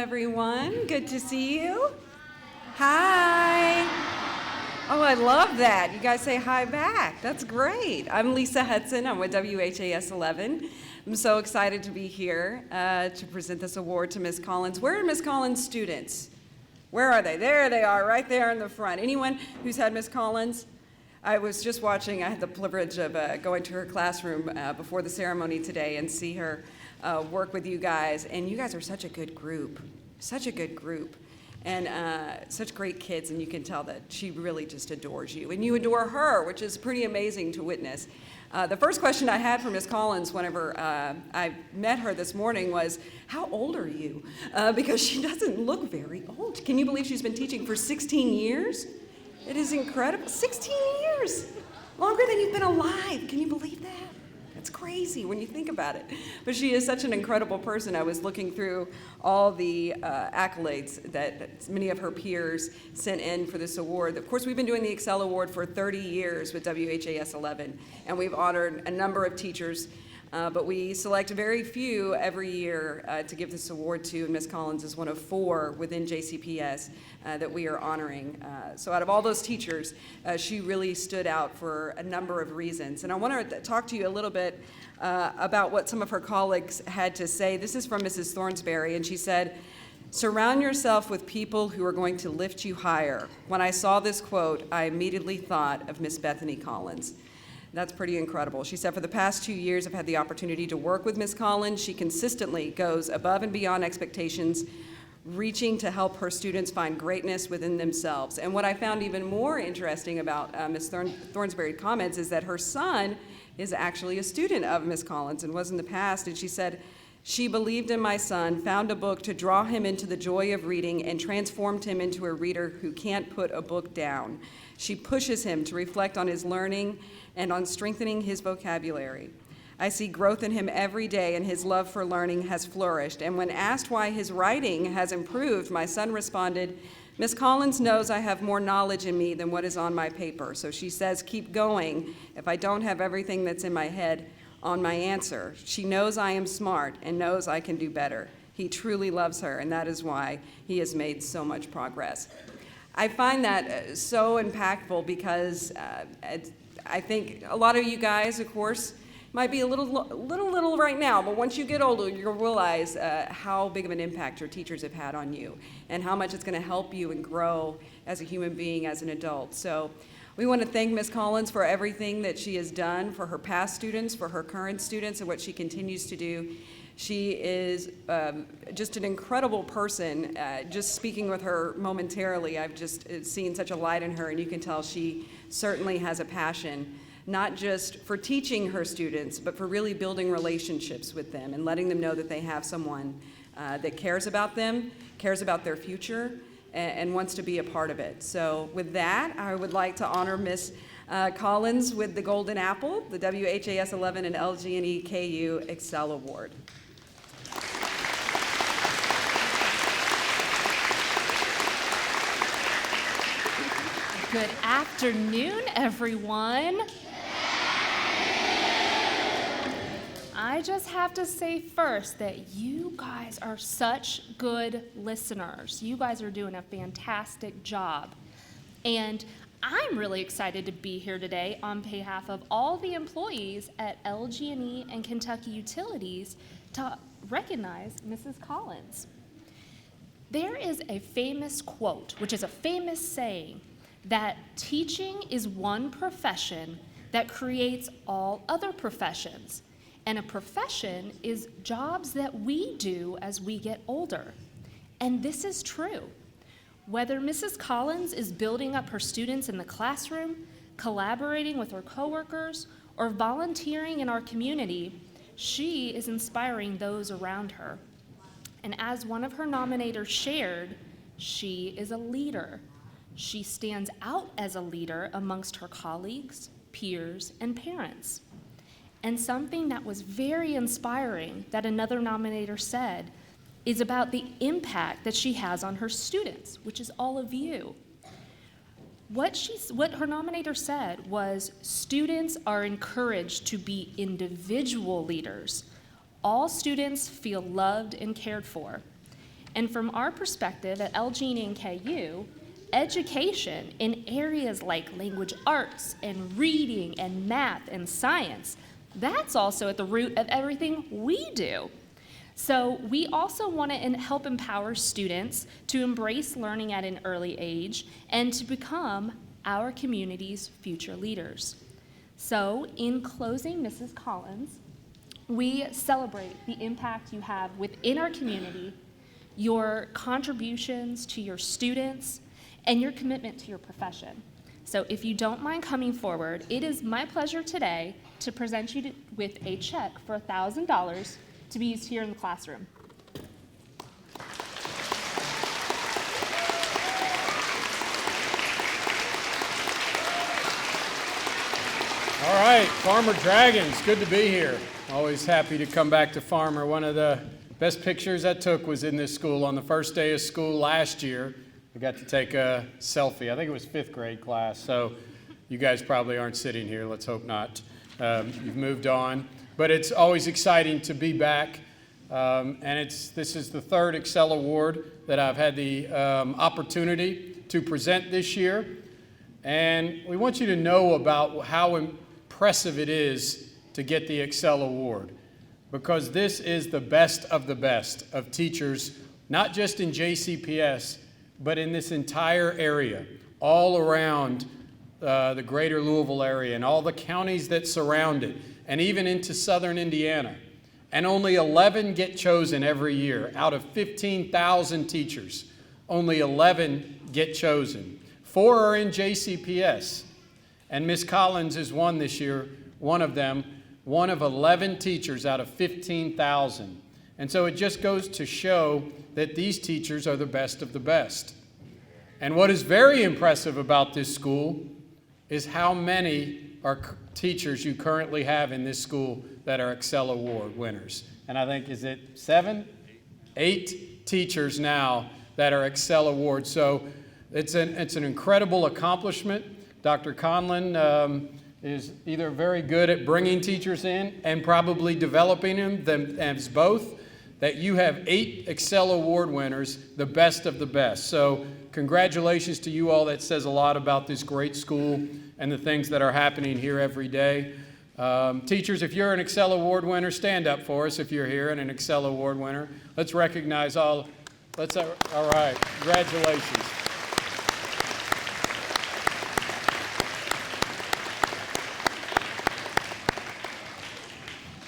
everyone. Good to see you. Hi. Oh, I love that. You guys say hi back. That's great. I'm Lisa Hudson. I'm with WHAS 11. I'm so excited to be here to present this award to Ms. Collins. Where are Ms. Collins' students? Where are they? There they are, right there in the front. Anyone who's had Ms. Collins? I was just watching, I had the privilege of going to her classroom before the ceremony today and see her work with you guys. And you guys are such a good group, and such great kids, and you can tell that she really just adores you. And you adore her, which is pretty amazing to witness. The first question I had for Ms. Collins whenever I met her this morning was, how old are you? Because she doesn't look very old. Can you believe she's been teaching for 16 years? It is incredible. 16 years! Longer than you've been alive. Can you believe that? That's crazy when you think about it. But she is such an incredible person. I was looking through all the accolades that many of her peers sent in for this award. Of course, we've been doing the ExCEL Award for 30 years with WHAS 11, and we've honored a number of teachers. But we select very few every year to give this award to, and Ms. Collins is one of 4 within JCPS that we are honoring. So out of all those teachers, she really stood out for a number of reasons. And I want to talk to you a little bit about what some of her colleagues had to say. This is from Mrs. Thornsberry, and she said, "Surround yourself with people who are going to lift you higher." When I saw this quote, I immediately thought of Miss Bethany Collins. That's pretty incredible. She said, for the past 2 years, I've had the opportunity to work with Ms. Collins. She consistently goes above and beyond expectations, reaching to help her students find greatness within themselves. And what I found even more interesting about Ms. Thornsberry's comments is that her son is actually a student of Ms. Collins and was in the past. And she said, she believed in my son, found a book to draw him into the joy of reading, and transformed him into a reader who can't put a book down. She pushes him to reflect on his learning and on strengthening his vocabulary. I see growth in him every day, and his love for learning has flourished. And when asked why his writing has improved, my son responded, Ms. Collins knows I have more knowledge in me than what is on my paper. So she says, keep going if I don't have everything that's in my head on my answer. She knows I am smart and knows I can do better. He truly loves her, and that is why he has made so much progress. I find that so impactful because I think a lot of you guys, of course, might be a little right now, but once you get older, you'll realize how big of an impact your teachers have had on you and how much it's going to help you and grow as a human being, as an adult. So we want to thank Ms. Collins for everything that she has done for her past students, for her current students, and what she continues to do. She is just an incredible person. Just speaking with her momentarily, I've just seen such a light in her, and you can tell she certainly has a passion, not just for teaching her students, but for really building relationships with them and letting them know that they have someone that cares about them, cares about their future, and wants to be a part of it. So with that, I would like to honor Ms. Collins with the Golden Apple, the WHAS 11 and LG&E KU ExCEL Award. Good afternoon, everyone. I just have to say first that you guys are such good listeners. You guys are doing a fantastic job. And I'm really excited to be here today on behalf of all the employees at LG&E and Kentucky Utilities to recognize Mrs. Collins. There is a famous quote, which is a famous saying, that teaching is one profession that creates all other professions. And a profession is jobs that we do as we get older. And this is true. Whether Mrs. Collins is building up her students in the classroom, collaborating with her coworkers, or volunteering in our community, she is inspiring those around her. And as one of her nominators shared, she is a leader. She stands out as a leader amongst her colleagues, peers, and parents. And something that was very inspiring that another nominator said is about the impact that she has on her students, which is all of you. What her nominator said was, students are encouraged to be individual leaders. All students feel loved and cared for. And from our perspective at LG&E KU, education in areas like language arts and reading and math and science, that's also at the root of everything we do. So we also want to help empower students to embrace learning at an early age and to become our community's future leaders. So in closing, Mrs. Collins, we celebrate the impact you have within our community, your contributions to your students, and your commitment to your profession. So if you don't mind coming forward, it is my pleasure today to present you with a check for $1,000 to be used here in the classroom. All right, Farmer Dragons, good to be here. Always happy to come back to Farmer. One of the best pictures I took was in this school on the first day of school last year. I got to take a selfie. I think it was 5th grade class, so you guys probably aren't sitting here. Let's hope not. You've moved on. But it's always exciting to be back. This is the 3rd ExCEL Award that I've had the opportunity to present this year. And we want you to know about how impressive it is to get the ExCEL Award, because this is the best of teachers, not just in JCPS, but in this entire area, all around the greater Louisville area and all the counties that surround it, and even into southern Indiana. And only 11 get chosen every year. Out of 15,000 teachers, only 11 get chosen. 4 are in JCPS, and Ms. Collins is one this year, one of them, one of 11 teachers out of 15,000. And so it just goes to show that these teachers are the best of the best. And what is very impressive about this school is how many teachers you currently have in this school that are ExCEL Award winners. And I think, is it 7? 8 teachers now that are ExCEL Awards. So it's an incredible accomplishment. Dr. Conlon is either very good at bringing teachers in and probably developing them as both, that you have 8 ExCEL Award winners, the best of the best. So congratulations to you all. That says a lot about this great school and the things that are happening here every day. Teachers, if you're an ExCEL Award winner, stand up for us if you're here and an ExCEL Award winner. Let's recognize all. All right, congratulations.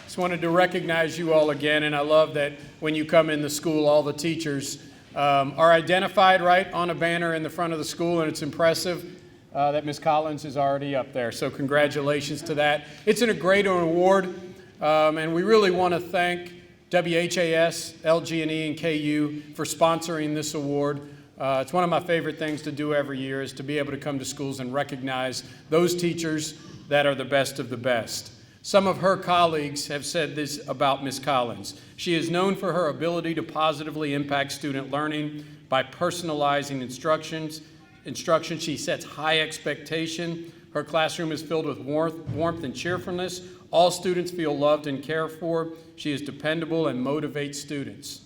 Just wanted to recognize you all again, and I love that when you come in the school, all the teachers are identified right on a banner in the front of the school, and it's impressive that Ms. Collins is already up there. So congratulations to that. It's a great award, and we really want to thank WHAS, LG&E, and KU for sponsoring this award. It's one of my favorite things to do every year, is to be able to come to schools and recognize those teachers that are the best of the best. Some of her colleagues have said this about Ms. Collins. She is known for her ability to positively impact student learning by personalizing instruction. She sets high expectation. Her classroom is filled with warmth and cheerfulness. All students feel loved and cared for. She is dependable and motivates students.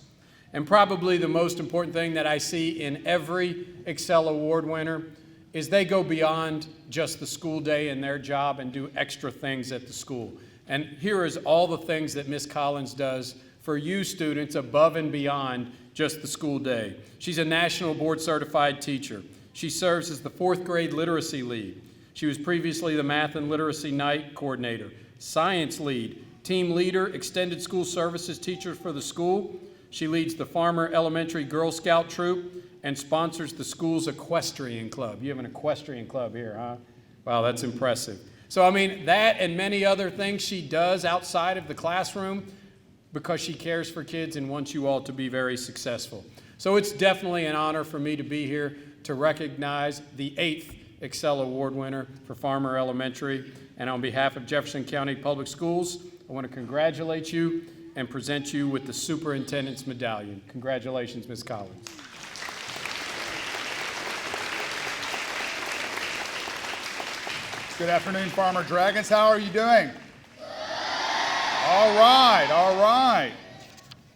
And probably the most important thing that I see in every ExCEL Award winner is they go beyond just the school day and their job and do extra things at the school. And here is all the things that Ms. Collins does for you students above and beyond just the school day. She's a national board certified teacher. She serves as the 4th grade literacy lead. She was previously the math and literacy night coordinator, science lead, team leader, extended school services teacher for the school. She leads the Farmer Elementary Girl Scout troop and sponsors the school's equestrian club. You have an equestrian club here, huh? Wow, that's impressive. So, I mean, that and many other things she does outside of the classroom because she cares for kids and wants you all to be very successful. So it's definitely an honor for me to be here to recognize the 8th ExCEL Award winner for Farmer Elementary. And on behalf of Jefferson County Public Schools, I want to congratulate you and present you with the Superintendent's Medallion. Congratulations, Ms. Collins. Good afternoon, Farmer Dragons. How are you doing? All right, all right.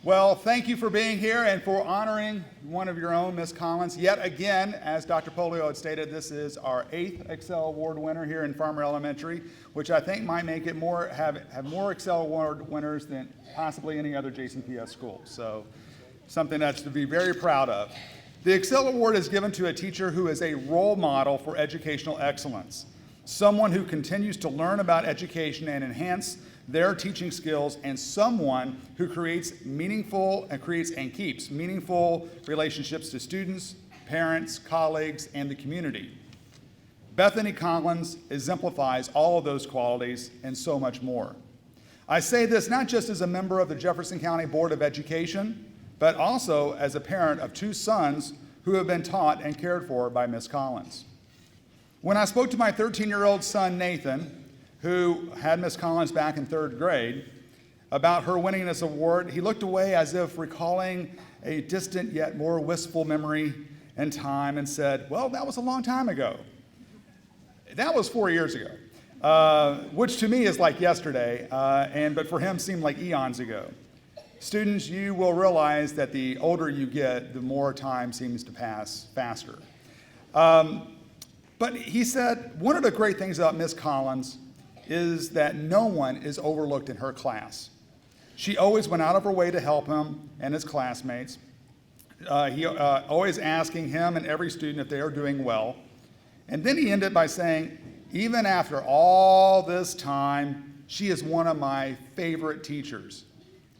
Well, thank you for being here and for honoring one of your own, Ms. Collins. Yet again, as Dr. Polio had stated, this is our 8th ExCEL Award winner here in Farmer Elementary, which I think might make it have more ExCEL Award winners than possibly any other JCPS school. So something that's to be very proud of. The ExCEL Award is given to a teacher who is a role model for educational excellence, someone who continues to learn about education and enhance their teaching skills, and someone who creates and keeps meaningful relationships to students, parents, colleagues, and the community. Bethany Collins exemplifies all of those qualities and so much more. I say this not just as a member of the Jefferson County Board of Education, but also as a parent of 2 sons who have been taught and cared for by Ms. Collins. When I spoke to my 13-year-old son, Nathan, who had Ms. Collins back in 3rd grade, about her winning this award, he looked away as if recalling a distant yet more wistful memory in time and said, well, that was a long time ago. That was 4 years ago, which to me is like yesterday, but for him seemed like eons ago. Students, you will realize that the older you get, the more time seems to pass faster. But he said, one of the great things about Ms. Collins is that no one is overlooked in her class. She always went out of her way to help him and his classmates. He always asking him and every student if they are doing well. And then he ended by saying, even after all this time, she is one of my favorite teachers.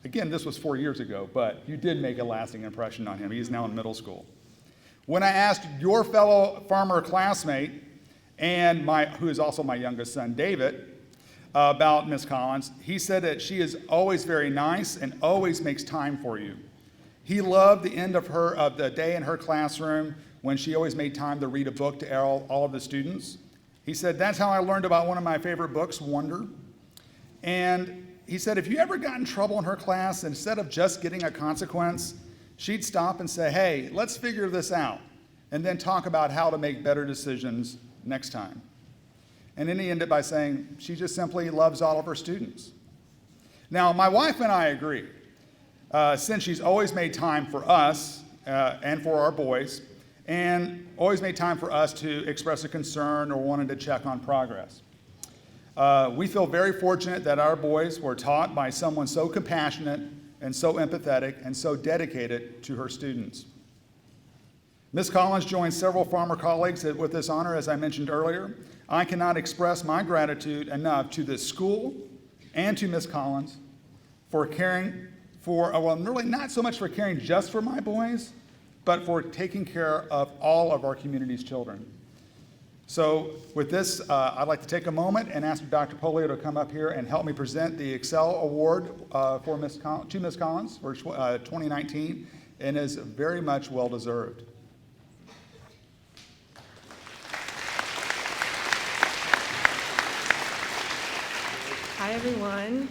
Again, this was 4 years ago, but you did make a lasting impression on him. He's now in middle school. When I asked your fellow farmer classmate, and who is also my youngest son, David, about Ms. Collins, he said that she is always very nice and always makes time for you. He loved the end of the day in her classroom when she always made time to read a book to all of the students. He said, that's how I learned about one of my favorite books, Wonder. And he said, if you ever got in trouble in her class, instead of just getting a consequence, she'd stop and say, hey, let's figure this out, and then talk about how to make better decisions next time. And then he ended by saying, she just simply loves all of her students. Now, my wife and I agree, since she's always made time for us and for our boys, and always made time for us to express a concern or wanted to check on progress. We feel very fortunate that our boys were taught by someone so compassionate and so empathetic and so dedicated to her students. Ms. Collins joined several farmer colleagues with this honor, as I mentioned earlier. I cannot express my gratitude enough to this school and to Ms. Collins for caring really not so much for caring just for my boys, but for taking care of all of our community's children. So with this, I'd like to take a moment and ask Dr. Polio to come up here and help me present the ExCEL Award to Ms. Collins for 2019, and is very much well-deserved. Hi, everyone.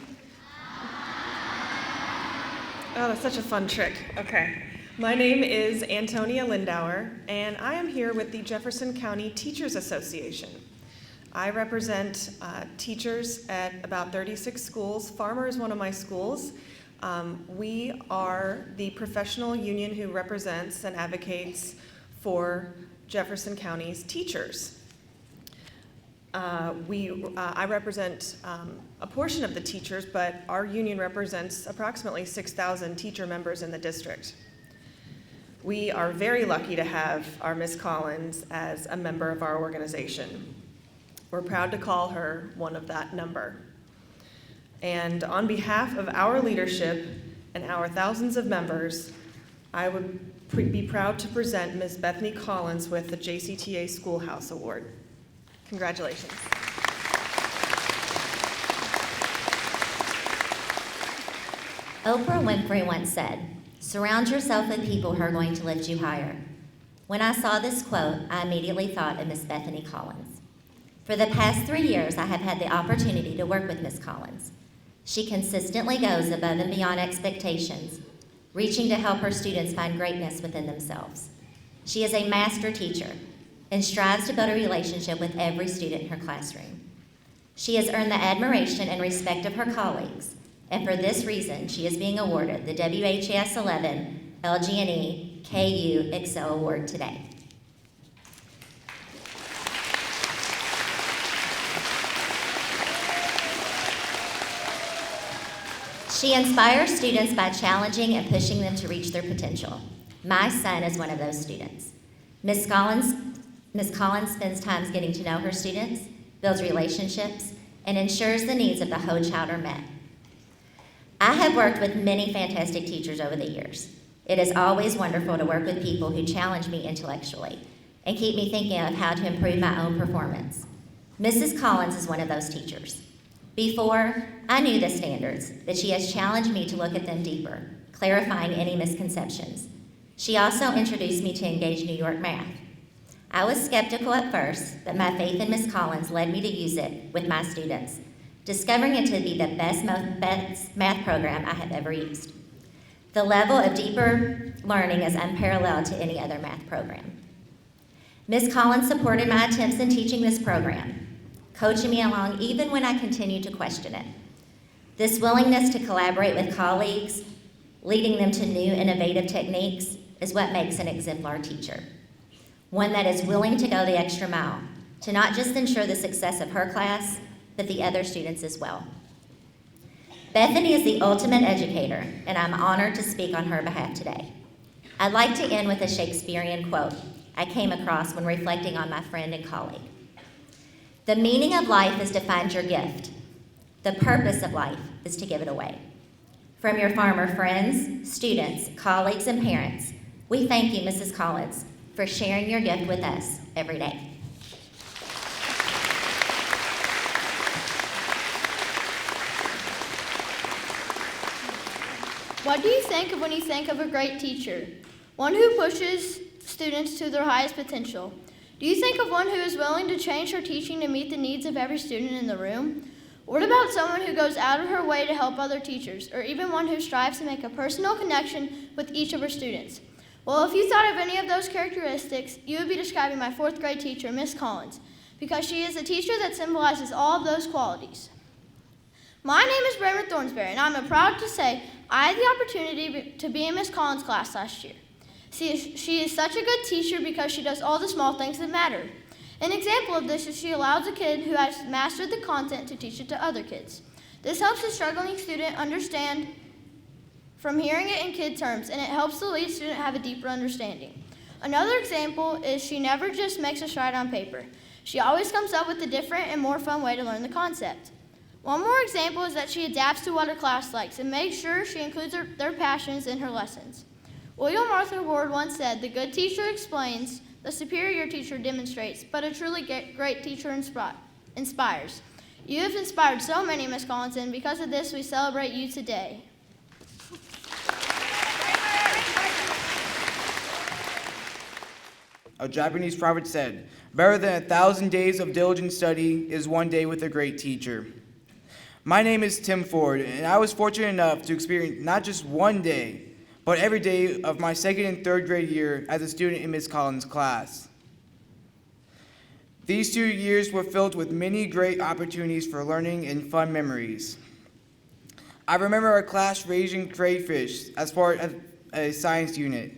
Oh, that's such a fun trick. Okay. My name is Antonia Lindauer, and I am here with the Jefferson County Teachers Association. I represent teachers at about 36 schools. Farmer is one of my schools. We are the professional union who represents and advocates for Jefferson County's teachers. I represent a portion of the teachers, but our union represents approximately 6,000 teacher members in the district. We are very lucky to have our Ms. Collins as a member of our organization. We're proud to call her one of that number. And on behalf of our leadership and our thousands of members, I would be proud to present Ms. Bethany Collins with the JCTA Schoolhouse Award. Congratulations. Oprah Winfrey once said, "Surround yourself with people who are going to lift you higher." When I saw this quote, I immediately thought of Miss Bethany Collins. For the past 3 years, I have had the opportunity to work with Miss Collins. She consistently goes above and beyond expectations, reaching to help her students find greatness within themselves. She is a master teacher and strives to build a relationship with every student in her classroom. She has earned the admiration and respect of her colleagues and for this reason, she is being awarded the WHAS 11 LG&E KU ExCEL Award today. She inspires students by challenging and pushing them to reach their potential. My son is one of those students. Ms. Collins spends time getting to know her students, builds relationships, and ensures the needs of the whole child are met. I have worked with many fantastic teachers over the years. It is always wonderful to work with people who challenge me intellectually and keep me thinking of how to improve my own performance. Mrs. Collins is one of those teachers. Before I knew the standards, but she has challenged me to look at them deeper, clarifying any misconceptions. She also introduced me to Engage New York Math. I was skeptical at first, but my faith in Ms. Collins led me to use it with my students, discovering it to be the best math program I have ever used. The level of deeper learning is unparalleled to any other math program. Ms. Collins supported my attempts in teaching this program, coaching me along even when I continued to question it. This willingness to collaborate with colleagues, leading them to new innovative techniques, is what makes an exemplar teacher. One that is willing to go the extra mile, to not just ensure the success of her class, but the other students as well. Bethany is the ultimate educator, and I'm honored to speak on her behalf today. I'd like to end with a Shakespearean quote I came across when reflecting on my friend and colleague. The meaning of life is to find your gift. The purpose of life is to give it away. From your farmer friends, students, colleagues, and parents, we thank you, Mrs. Collins, for sharing your gift with us every day. What do you think of when you think of a great teacher? One who pushes students to their highest potential. Do you think of one who is willing to change her teaching to meet the needs of every student in the room? What about someone who goes out of her way to help other teachers, or even one who strives to make a personal connection with each of her students? Well, if you thought of any of those characteristics, you would be describing my 4th grade teacher, Miss Collins, because she is a teacher that symbolizes all of those qualities. My name is Bremer Thornsberry, and I'm proud to say I had the opportunity to be in Miss Collins' class last year. She is such a good teacher because she does all the small things that matter. An example of this is she allows a kid who has mastered the content to teach it to other kids. This helps the struggling student understand from hearing it in kid terms, and it helps the lead student have a deeper understanding. Another example is she never just makes us write on paper. She always comes up with a different and more fun way to learn the concept. One more example is that she adapts to what her class likes and makes sure she includes their passions in her lessons. William Arthur Ward once said, "The good teacher explains, the superior teacher demonstrates, but a truly great teacher inspires." You have inspired so many, Miss Collins, and because of this, we celebrate you today. A Japanese proverb said, "Better than 1,000 days of diligent study is one day with a great teacher." My name is Tim Ford, and I was fortunate enough to experience not just one day, but every day of my 2nd and 3rd grade year as a student in Ms. Collins' class. These 2 years were filled with many great opportunities for learning and fun memories. I remember our class raising crayfish as part of a science unit.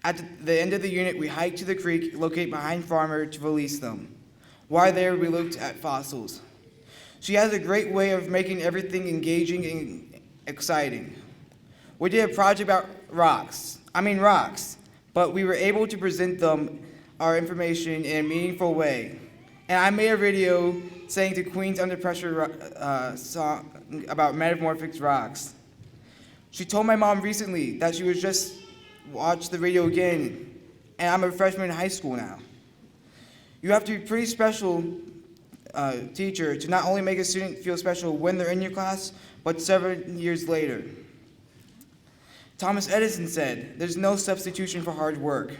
At the end of the unit, we hiked to the creek located behind Farmer to release them. While there, we looked at fossils. She has a great way of making everything engaging and exciting. We did a project about rocks, but we were able to present them our information in a meaningful way. And I made a video saying the Queen's Under Pressure song about metamorphic rocks. She told my mom recently that she was just watch the video again, and I'm a freshman in high school now. You have to be a pretty special teacher to not only make a student feel special when they're in your class, but 7 years later. Thomas Edison said, "There's no substitution for hard work."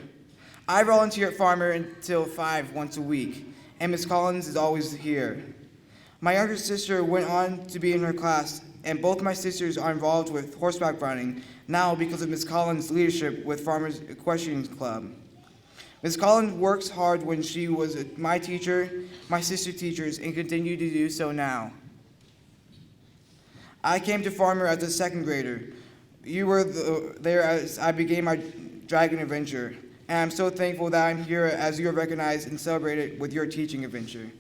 I volunteer at Farmer until 5 once a week, and Ms. Collins is always here. My younger sister went on to be in her class, and both my sisters are involved with horseback riding now because of Ms. Collins' leadership with Farmer's Equestrian Club. Ms. Collins works hard when she was my teacher, my sister teachers, and continue to do so now. I came to Farmer as a second grader. You were there as I began my dragon adventure, and I'm so thankful that I'm here as you are recognized and celebrated with your teaching adventure.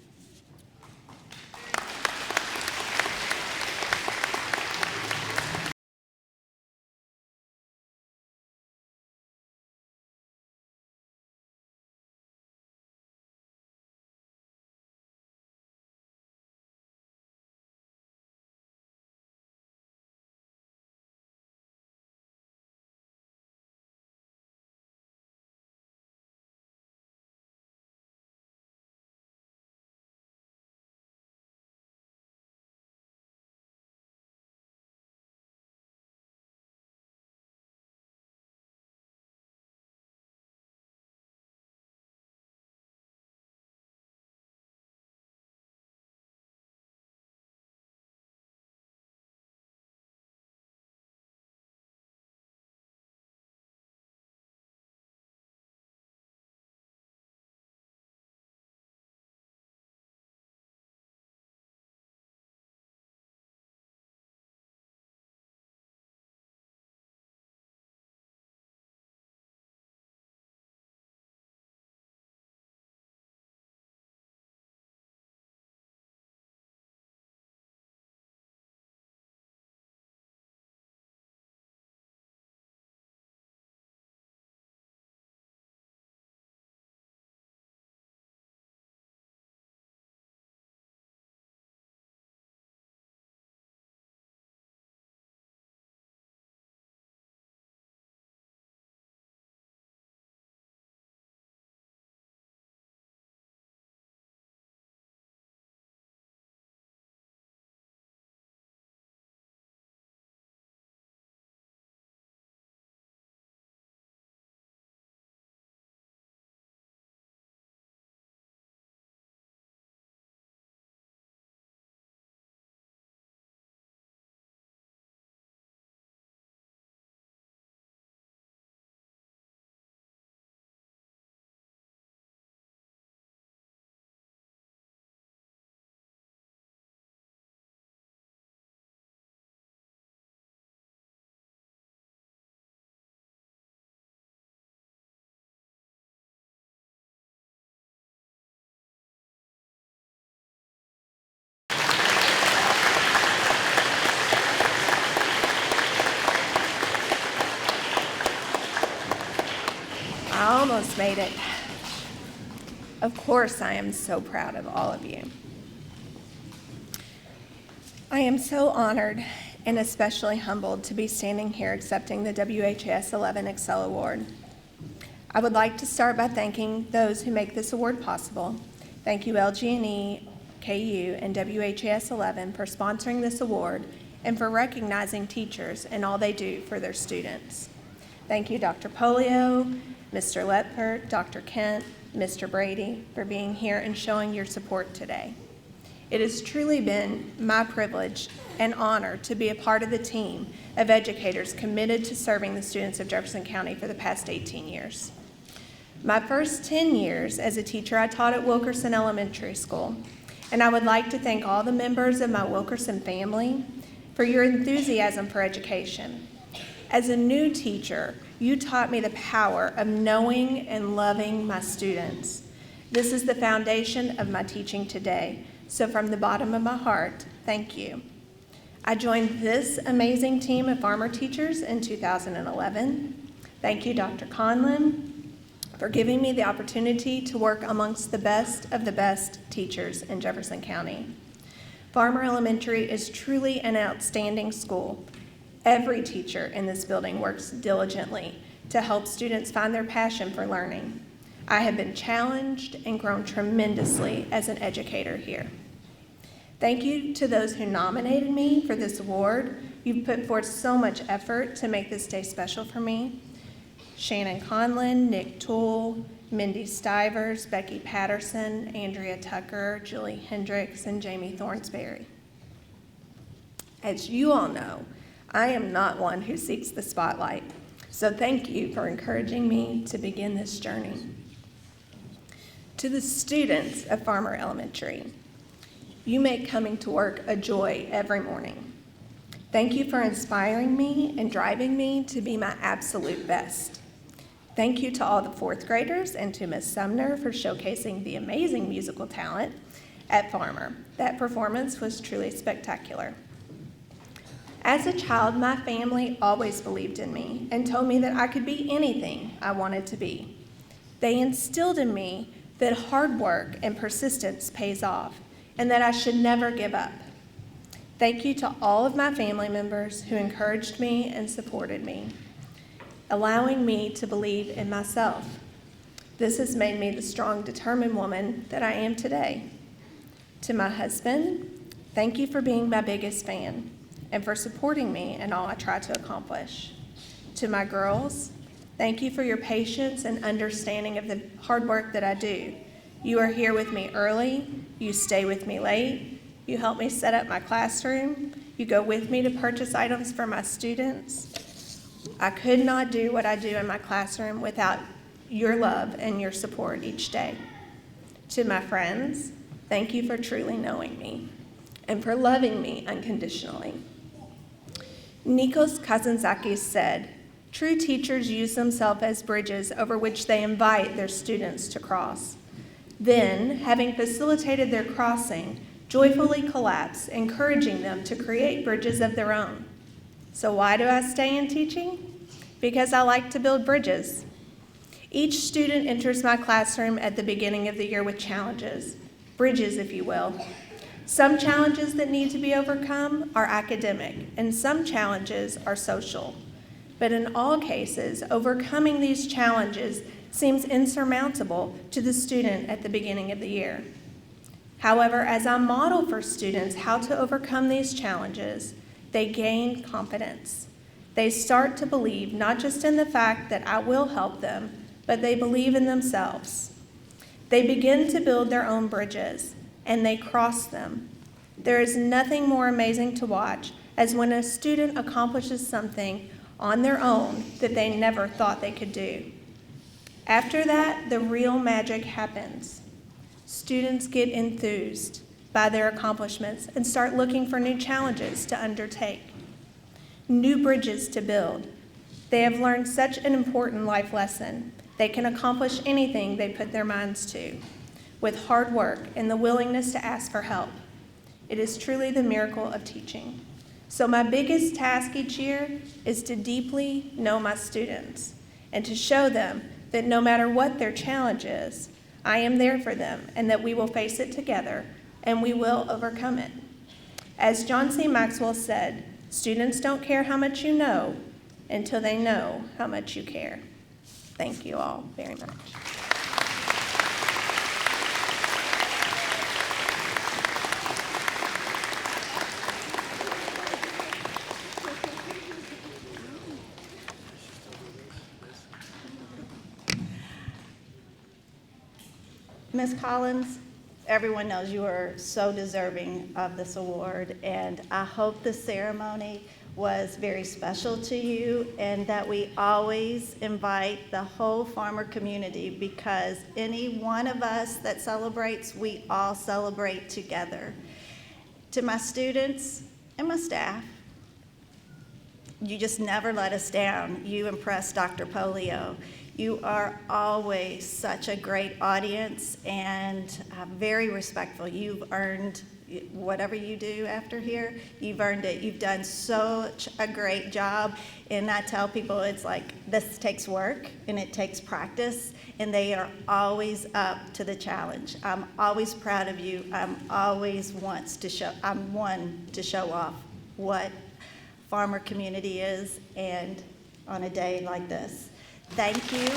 I almost made it. Of course, I am so proud of all of you. I am so honored and especially humbled to be standing here accepting the WHAS 11 ExCEL Award. I would like to start by thanking those who make this award possible. Thank you, LG&E KU and WHAS 11 for sponsoring this award and for recognizing teachers and all they do for their students. Thank you, Dr. Polio, Mr. Lepert, Dr. Kent, Mr. Brady, for being here and showing your support today. It has truly been my privilege and honor to be a part of the team of educators committed to serving the students of Jefferson County for the past 18 years. My first 10 years as a teacher, I taught at Wilkerson Elementary School, and I would like to thank all the members of my Wilkerson family for your enthusiasm for education. As a new teacher, you taught me the power of knowing and loving my students. This is the foundation of my teaching today. So from the bottom of my heart, thank you. I joined this amazing team of farmer teachers in 2011. Thank you, Dr. Conlon, for giving me the opportunity to work amongst the best of the best teachers in Jefferson County. Farmer Elementary is truly an outstanding school. Every teacher in this building works diligently to help students find their passion for learning. I have been challenged and grown tremendously as an educator here. Thank you to those who nominated me for this award. You've put forth so much effort to make this day special for me. Shannon Conlon, Nick Toole, Mindy Stivers, Becky Patterson, Andrea Tucker, Julie Hendricks, and Jamie Thornsberry. As you all know, I am not one who seeks the spotlight, so thank you for encouraging me to begin this journey. To the students of Farmer Elementary, you make coming to work a joy every morning. Thank you for inspiring me and driving me to be my absolute best. Thank you to all the fourth graders and to Ms. Sumner for showcasing the amazing musical talent at Farmer. That performance was truly spectacular. As a child, my family always believed in me and told me that I could be anything I wanted to be. They instilled in me that hard work and persistence pays off and that I should never give up. Thank you to all of my family members who encouraged me and supported me, allowing me to believe in myself. This has made me the strong, determined woman that I am today. To my husband, thank you for being my biggest fan and for supporting me in all I try to accomplish. To my girls, thank you for your patience and understanding of the hard work that I do. You are here with me early, you stay with me late, you help me set up my classroom, you go with me to purchase items for my students. I could not do what I do in my classroom without your love and your support each day. To my friends, thank you for truly knowing me and for loving me unconditionally. Nikos Kazantzakis said, "True teachers use themselves as bridges over which they invite their students to cross. Then, having facilitated their crossing, joyfully collapse, encouraging them to create bridges of their own." So why do I stay in teaching? Because I like to build bridges. Each student enters my classroom at the beginning of the year with challenges, bridges if you will. Some challenges that need to be overcome are academic, and some challenges are social. But in all cases, overcoming these challenges seems insurmountable to the student at the beginning of the year. However, as I model for students how to overcome these challenges, they gain confidence. They start to believe not just in the fact that I will help them, but they believe in themselves. They begin to build their own bridges, and they cross them. There is nothing more amazing to watch as when a student accomplishes something on their own that they never thought they could do. After that, the real magic happens. Students get enthused by their accomplishments and start looking for new challenges to undertake, new bridges to build. They have learned such an important life lesson. They can accomplish anything they put their minds to, with hard work and the willingness to ask for help. It is truly the miracle of teaching. So my biggest task each year is to deeply know my students and to show them that no matter what their challenge is, I am there for them and that we will face it together and we will overcome it. As John C. Maxwell said, students don't care how much you know until they know how much you care. Thank you all very much. Ms. Collins, everyone knows you are so deserving of this award, and I hope the ceremony was very special to you and that we always invite the whole farmer community, because any one of us that celebrates, we all celebrate together. To my students and my staff, you just never let us down. You impressed Dr. Polio. You are always such a great audience and very respectful. You've earned whatever you do after here, you've earned it. You've done such a great job. And I tell people it's like this takes work and it takes practice, and they are always up to the challenge. I'm always proud of you. I'm one to show off what farmer community is, and on a day like this. Thank you.